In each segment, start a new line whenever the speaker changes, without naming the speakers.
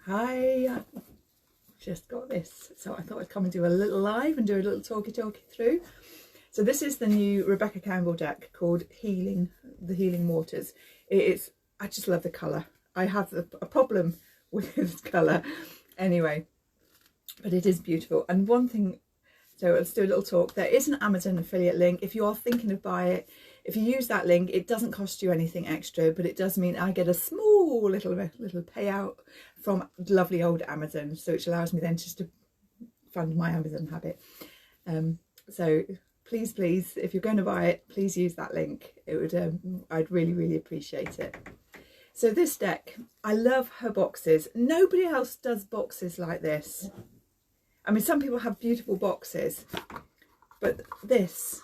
Hi, I've just got this, so I thought I'd come and do a little live and do a little talky through. So this is the new Rebecca Campbell deck called The Healing Waters. I just love the colour. I have a problem with this colour anyway, but it is beautiful. And one thing, so let's do a little talk. There is an Amazon affiliate link. If you are thinking of buying it, if you use that link, it doesn't cost you anything extra, but it does mean I get a small little payout from lovely old Amazon, so which allows me then just to fund my Amazon habit. So please, if you're going to buy it, please use that link. It would, I'd really appreciate it. So this deck, I love her boxes. Nobody else does boxes like this. I mean, some people have beautiful boxes, but this,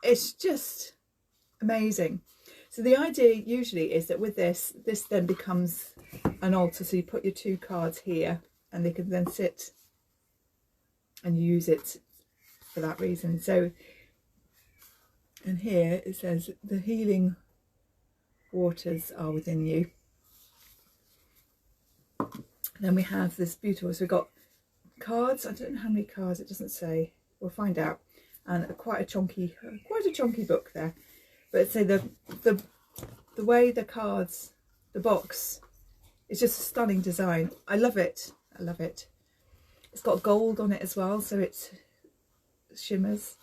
it's just amazing. So the idea usually is that with this then becomes an altar. So you put your two cards here and they can then sit and use it for that reason. So, and here it says, the healing waters are within you. Then we have this beautiful, so we've got cards. I don't know how many cards, it doesn't say. We'll find out. And quite a chunky book there. But say the way the cards, the box, is just a stunning design. I love it. I love it. It's got gold on it as well, so it shimmers.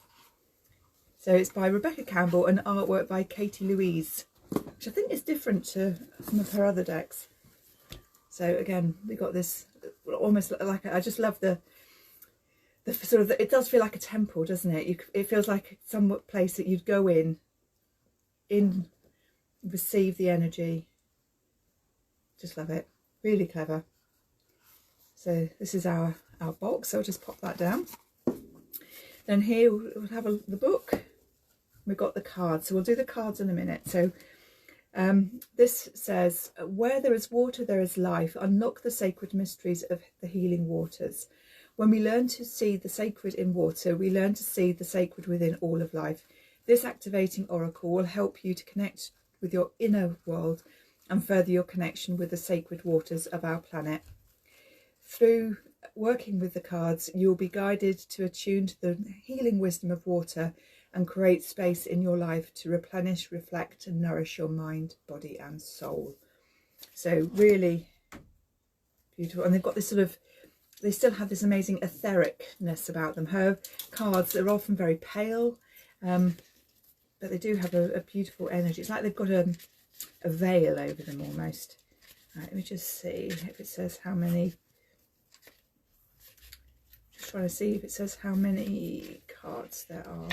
So it's by Rebecca Campbell and artwork by Katie Louise, which I think is different to some of her other decks. So again, we got this almost like I just love the sort of it does feel like a temple, doesn't it? It feels like some place that you'd go in receive the energy. Just love it. Really clever. So this is our box, so I'll just pop that down. Then here we'll have the book. We've got the cards, so we'll do the cards in a minute. So this says, where there is water, there is life. Unlock the sacred mysteries of the healing waters. When we learn to see the sacred in water, we learn to see the sacred within all of life. This activating oracle will help you to connect with your inner world and further your connection with the sacred waters of our planet. Through working with the cards, you will be guided to attune to the healing wisdom of water and create space in your life to replenish, reflect and nourish your mind, body and soul. So really beautiful. And they've got this sort of, they still have this amazing ethericness about them. Her cards are often very pale, but they do have a beautiful energy. It's like they've got a veil over them almost. Right, let me just see if it says how many. Just trying to see if it says how many cards there are.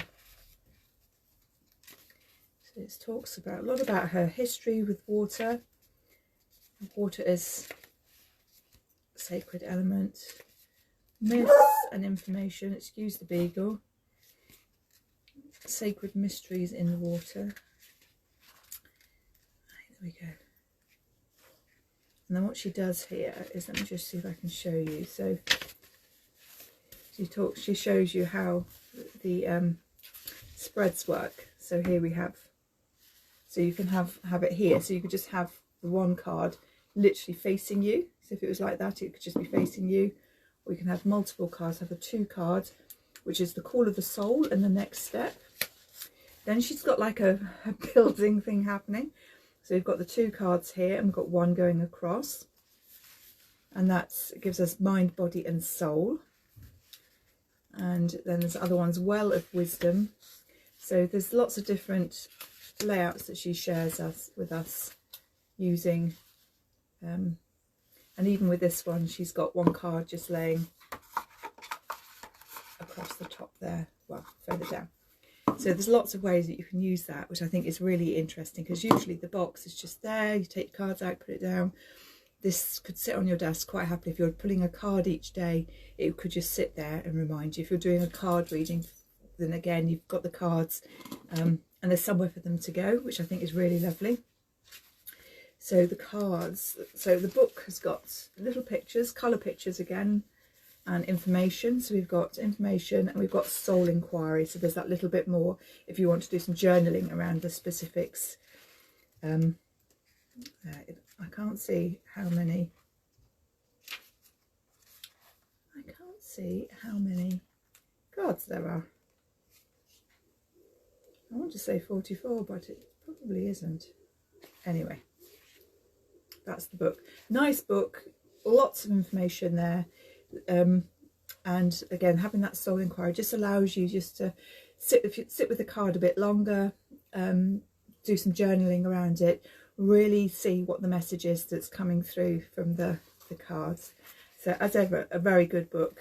So it talks about a lot about her history with water. Water is a sacred element. Myths and information. Excuse the beagle. Sacred mysteries in the water. There we go. And then what she does here is, let me just see if I can show you. So she shows you how the spreads work. So here we have, so you can have it here. So you could just have the one card literally facing you. So if it was like that, it could just be facing you. Or you can have multiple cards, have the two cards, which is the call of the soul and the next step. Then she's got like a building thing happening. So we've got the two cards here and we've got one going across. And that gives us mind, body and soul. And then there's other ones, well of wisdom. So there's lots of different layouts that she shares with us using. And even with this one, she's got one card just laying across the top there, well, further down. So there's lots of ways that you can use that, which I think is really interesting, because usually the box is just there, you take your cards out, put it down. This could sit on your desk quite happily. If you're pulling a card each day, it could just sit there and remind you. If you're doing a card reading, then again, you've got the cards and there's somewhere for them to go, which I think is really lovely. So the cards, so the book has got little pictures, colour pictures again, and information. So we've got information and we've got soul inquiry. So there's that little bit more if you want to do some journaling around the specifics. I can't see how many see how many cards there are. I want to say 44, but it probably isn't. Anyway, that's the book. Nice book, lots of information there. And again, having that soul inquiry just allows you just to sit with the card a bit longer, do some journaling around it, really see what the message is that's coming through from the cards. So as ever, a very good book.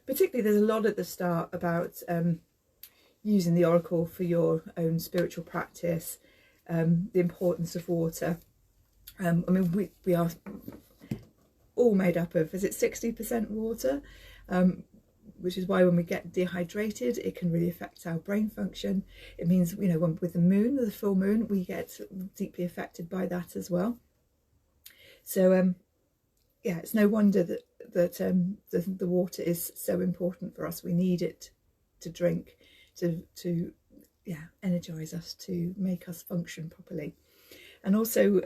Particularly there's a lot at the start about using the oracle for your own spiritual practice, the importance of water. I mean, we are all made up of, is it 60% water? Which is why when we get dehydrated, it can really affect our brain function. It means, you know, with the moon, the full moon, we get deeply affected by that as well. So, yeah, it's no wonder that the water is so important for us. We need it to drink, to energize us, to make us function properly. And also,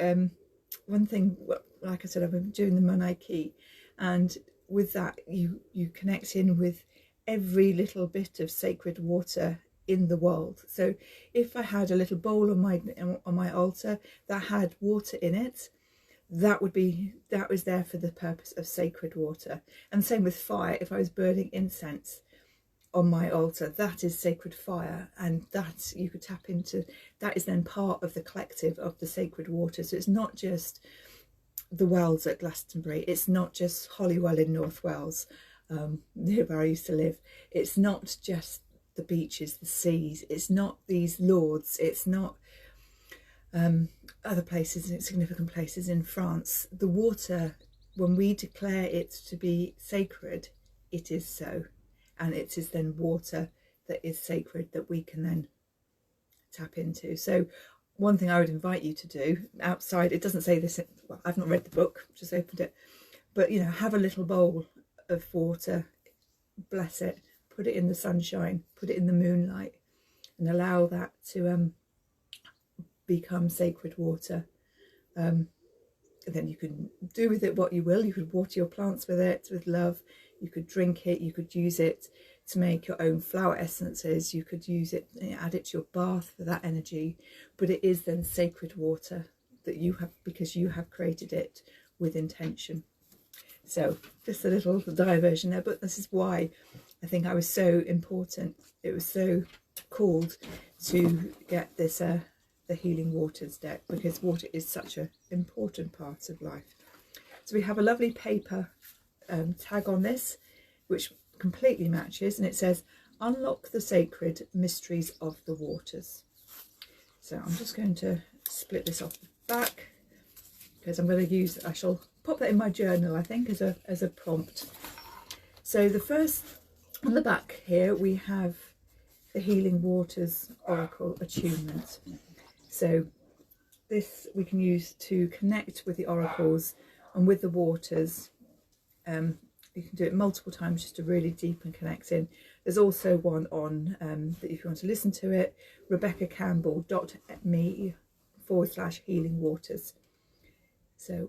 one thing, like I said, I've been doing the Monaiki, and with that you connect in with every little bit of sacred water in the world. So if I had a little bowl on my altar that had water in it, that was there for the purpose of sacred water. And same with fire. If I was burning incense on my altar, that is sacred fire, and that you could tap into. That is then part of the collective of the sacred water. So it's not just the wells at Glastonbury, it's not just Holywell in North Wales, near where I used to live, it's not just the beaches, the seas, it's not these lords, it's not other places, significant places in France. The water, when we declare it to be sacred, it is so, and it is then water that is sacred that we can then tap into. So one thing I would invite you to do outside, it doesn't say this, well, I've not read the book, just opened it, but you know, have a little bowl of water, bless it, put it in the sunshine, put it in the moonlight, and allow that to become sacred water. And then you can do with it what you will. You could water your plants with it, with love. You could drink it, you could use it to make your own flower essences, you could use it, add it to your bath for that energy, but it is then sacred water that you have, because you have created it with intention. So just a little diversion there, but this is why I think I was so important, it was so called to get this the Healing Waters deck, because water is such an important part of life. So we have a lovely paper tag on this, which completely matches, and it says, unlock the sacred mysteries of the waters. So I'm just going to split this off the back, because I'm going to use, I shall pop that in my journal, I think, as a prompt. So the first, on the back here, we have the Healing Waters Oracle Attunement. So this we can use to connect with the oracles and with the waters. You can do it multiple times just to really deepen connect in. There's also one on, that if you want to listen to it, rebeccacampbell.me/healing waters. So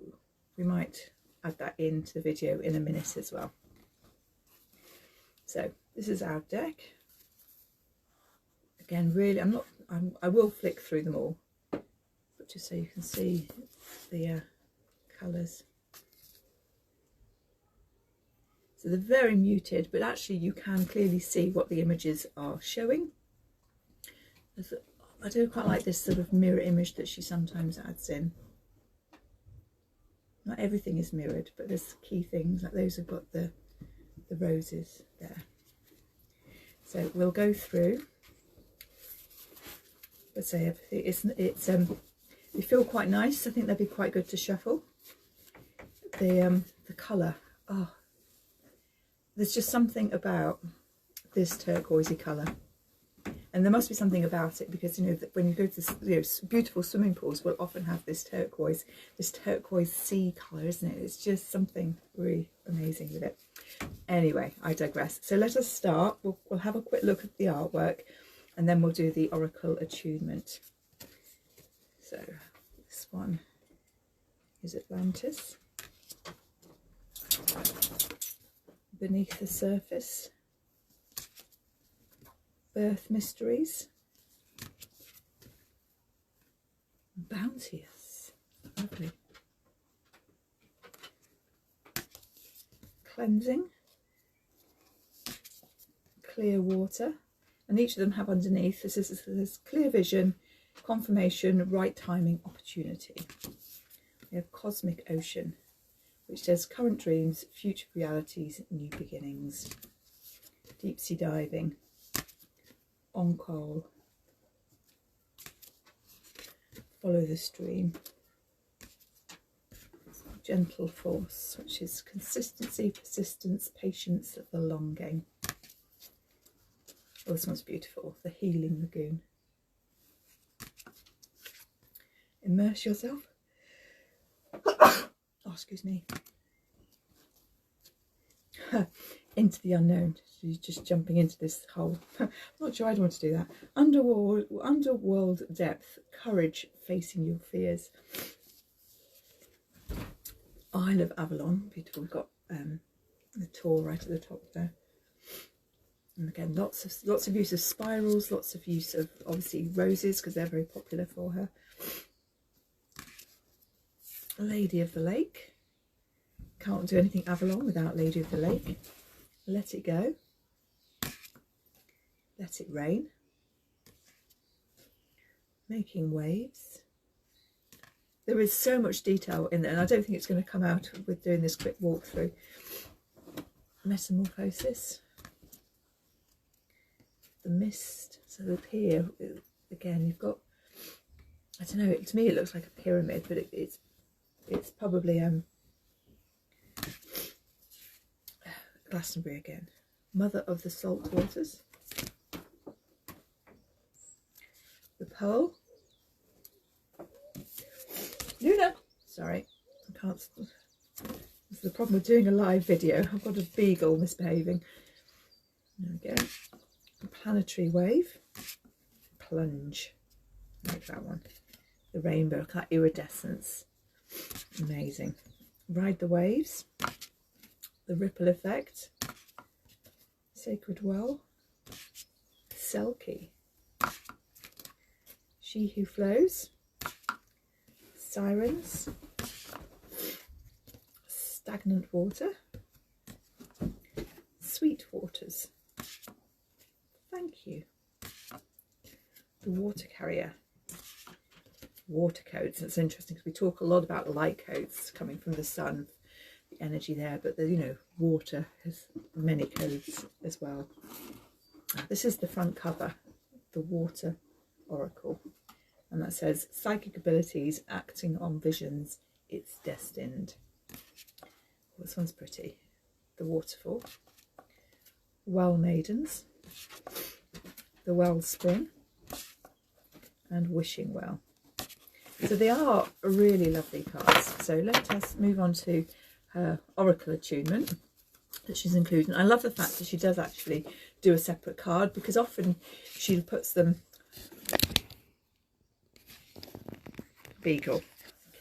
we might add that into the video in a minute as well. So this is our deck. Again, really, I will flick through them all, but just so you can see the colours. So they're very muted, but actually you can clearly see what the images are showing. I do quite like this sort of mirror image that she sometimes adds in. Not everything is mirrored, but there's key things, like those have got the roses there. So we'll go through. Let's say everything. They feel quite nice. I think they'd be quite good to shuffle. The colour. Oh, there's just something about this turquoisey colour, and there must be something about it, because you know that when you go to beautiful swimming pools, will often have this turquoise sea colour, isn't it? It's just something really amazing with it. Anyway, I digress. So let us start. We'll have a quick look at the artwork, and then we'll do the Oracle Attunement. So this one is Atlantis. beneath the surface, birth mysteries, bounteous, lovely, cleansing, clear water, and each of them have underneath this is clear vision, confirmation, right timing, opportunity. We have cosmic ocean, which says current dreams, future realities, new beginnings. Deep sea diving, on coal, follow the stream, gentle force, which is consistency, persistence, patience, the long game. Oh, this one's beautiful, the healing lagoon. Immerse yourself. Oh, excuse me. Into the unknown. So you're just jumping into this hole. I'm not sure I'd want to do that. Underworld depth, courage, facing your fears. Isle of Avalon, beautiful. We've got the tour right at the top there. And again, lots of use of spirals, lots of use of obviously roses because they're very popular for her. Lady of the Lake. Can't do anything Avalon without Lady of the Lake. Let it go. Let it rain. Making waves. There is so much detail in there, and I don't think it's going to come out with doing this quick walkthrough. Metamorphosis. The mist. So the pier, again, you've got, I don't know, to me it looks like a pyramid, but it's probably Glastonbury again. Mother of the salt waters. The pearl. Luna. Sorry, I can't. This is the problem with doing a live video. I've got a beagle misbehaving. There we go. A planetary wave. Plunge. I like that one. The rainbow, that iridescence. Amazing. Ride the waves. The ripple effect. Sacred well. Selkie. She who flows. Sirens. Stagnant water. Sweet waters. Thank you. The water carrier. Water codes. That's interesting because we talk a lot about light codes coming from the sun, the energy there, but the, you know, water has many codes as well. This is the front cover, the Water Oracle, and that says psychic abilities, acting on visions, it's destined. This one's pretty. The waterfall. Well maidens. The wellspring. And wishing well. So they are really lovely cards. So let us move on to her oracle attunement that she's including. I love the fact that she does actually do a separate card, because often she puts them beagle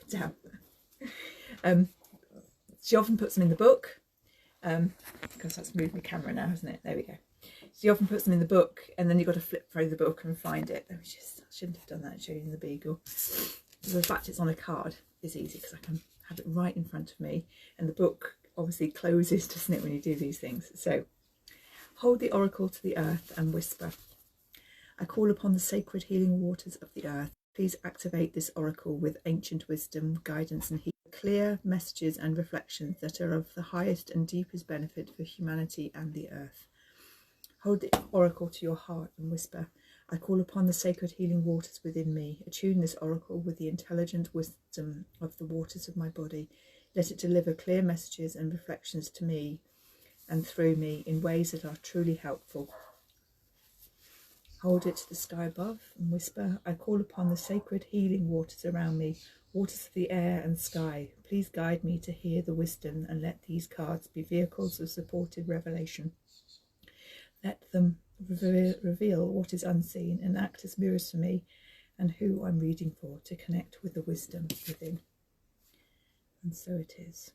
down. She often puts them in the book. Because that's moved my camera now, hasn't it? There we go. She often puts them in the book, and then you've got to flip through the book and find it. I shouldn't have done that, showing the beagle. The fact it's on a card is easy because I can have it right in front of me, and the book obviously closes, doesn't it, when you do these things. So, hold the oracle to the earth and whisper. I call upon the sacred healing waters of the earth. Please activate this oracle with ancient wisdom, guidance and healing. Clear messages and reflections that are of the highest and deepest benefit for humanity and the earth. Hold the oracle to your heart and whisper. I call upon the sacred healing waters within me. Attune this oracle with the intelligent wisdom of the waters of my body. Let it deliver clear messages and reflections to me and through me in ways that are truly helpful. Hold it to the sky above and whisper. I call upon the sacred healing waters around me, waters of the air and sky. Please guide me to hear the wisdom, and let these cards be vehicles of supported revelation. Let them reveal what is unseen and act as mirrors for me and who I'm reading for, to connect with the wisdom within. And so it is.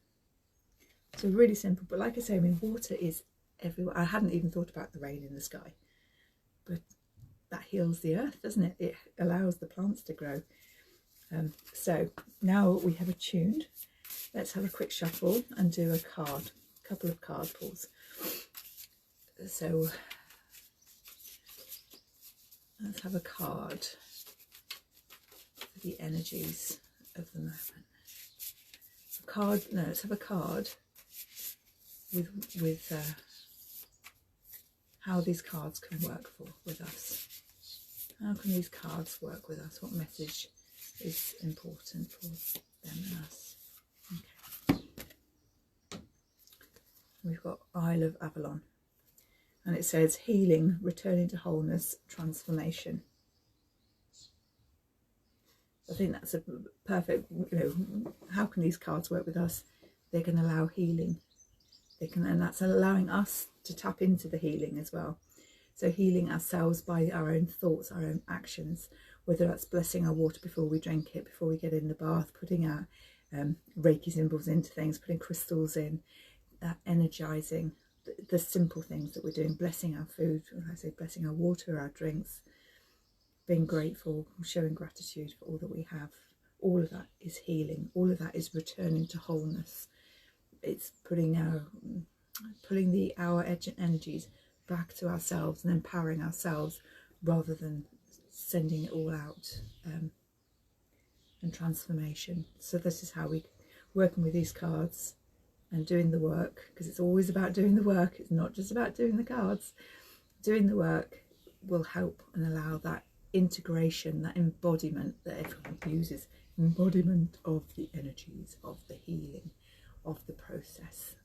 So really simple, but like I say, I mean, water is everywhere. I hadn't even thought about the rain in the sky, but that heals the earth, doesn't it? It allows the plants to grow. So now we have attuned. Let's have a quick shuffle and do a couple of card pulls. So let's have a card for the energies of the moment. Let's have a card with how these cards can work with us. How can these cards work with us? What message is important for them and us? Okay. We've got Isle of Avalon, and it says healing, returning to wholeness, transformation. I think that's a perfect, how can these cards work with us? They can allow healing. And that's allowing us to tap into the healing as well. So healing ourselves by our own thoughts, our own actions, whether that's blessing our water before we drink it, before we get in the bath, putting our Reiki symbols into things, putting crystals in, energizing the simple things that we're doing, blessing our food, I say blessing our water, our drinks, being grateful, showing gratitude for all that we have. All of that is healing. All of that is returning to wholeness. It's putting our energies back to ourselves and empowering ourselves rather than sending it all out, and transformation. So this is how we working with these cards and doing the work, because it's always about doing the work. It's not just about doing the cards. Doing the work will help and allow that integration, that embodiment that everyone uses, embodiment of the energies, of the healing, of the process,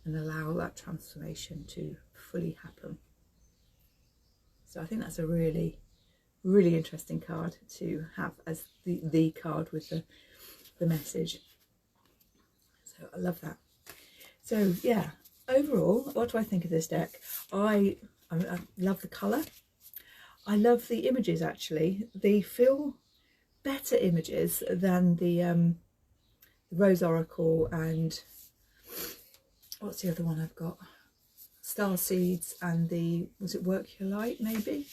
and allow that transformation to fully happen. So I think that's a really, really interesting card to have as the card with the message. So I love that. So yeah, overall, what do I think of this deck? I love the colour. I love the images, actually. They feel better images than the Rose Oracle and what's the other one I've got? Star Seeds and the, was it Work Your Light maybe?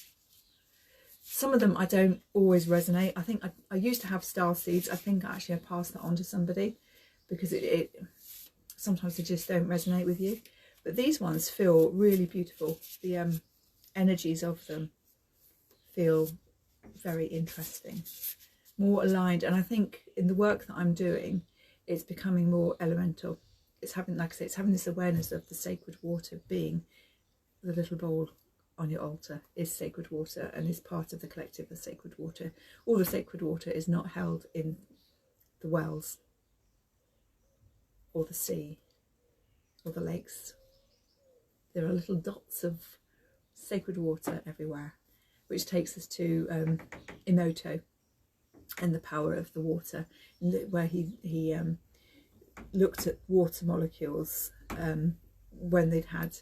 Some of them I don't always resonate. I think I used to have Star Seeds. I think actually I passed that on to somebody because it sometimes they just don't resonate with you. But these ones feel really beautiful. The energies of them feel very interesting, more aligned. And I think in the work that I'm doing, it's becoming more elemental. It's having, like I say, it's having this awareness of the sacred water being the little bowl on your altar is sacred water and is part of the collective of sacred water. All the sacred water is not held in the wells or the sea or the lakes. There are little dots of sacred water everywhere, which takes us to Emoto and the power of the water, where he looked at water molecules when they'd had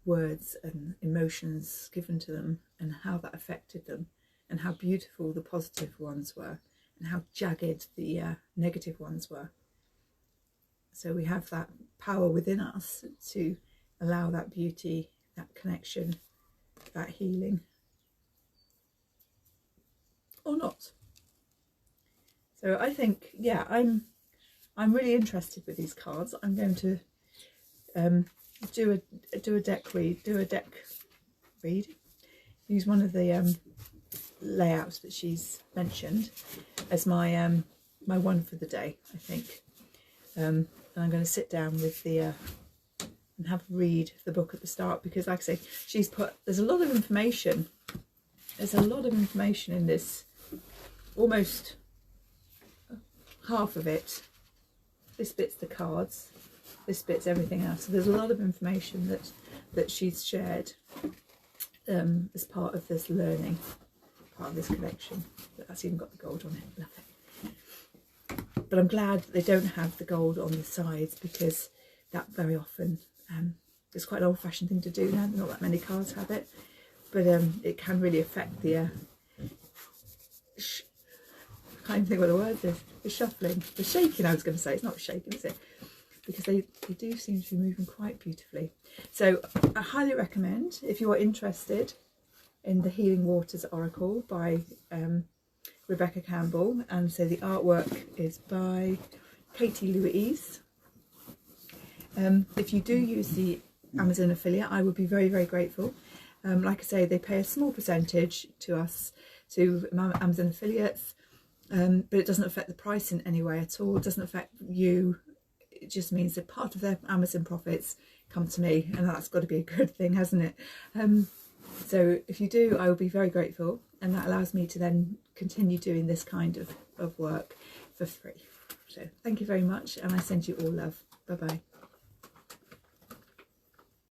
words and emotions given to them and how that affected them, and how beautiful the positive ones were and how jagged the negative ones were. So we have that power within us to allow that beauty, that connection, that healing, or not. So I think, yeah, I'm really interested with these cards. I'm going to do a deck read. Use one of the layouts that she's mentioned as my my one for the day, I think. And I'm going to sit down with the and have read the book at the start, because like I say, she's put, there's a lot of information. There's a lot of information in this, almost half of it. This bit's the cards, this bit's everything else. So there's a lot of information that she's shared as part of this learning, part of this collection. That's even got the gold on it, love it. But I'm glad that they don't have the gold on the sides, because that very often it's quite an old-fashioned thing to do now. Not that many cards have it, but it can really affect the I can't even think what the word is. The shuffling, the shaking. I was going to say, it's not shaking, is it? because they do seem to be moving quite beautifully. So I highly recommend, if you are interested in the Healing Waters Oracle by Rebecca Campbell, and so the artwork is by Katie Louise. If you do use the Amazon affiliate, I would be very, very grateful. Like I say, they pay a small percentage to us, to Amazon affiliates, but it doesn't affect the price in any way at all. It doesn't affect you. It just means that part of their Amazon profits come to me, and that's got to be a good thing, hasn't it? So if you do, I will be very grateful, and that allows me to then continue doing this kind of work for free. So thank you very much, and I send you all love. Bye bye.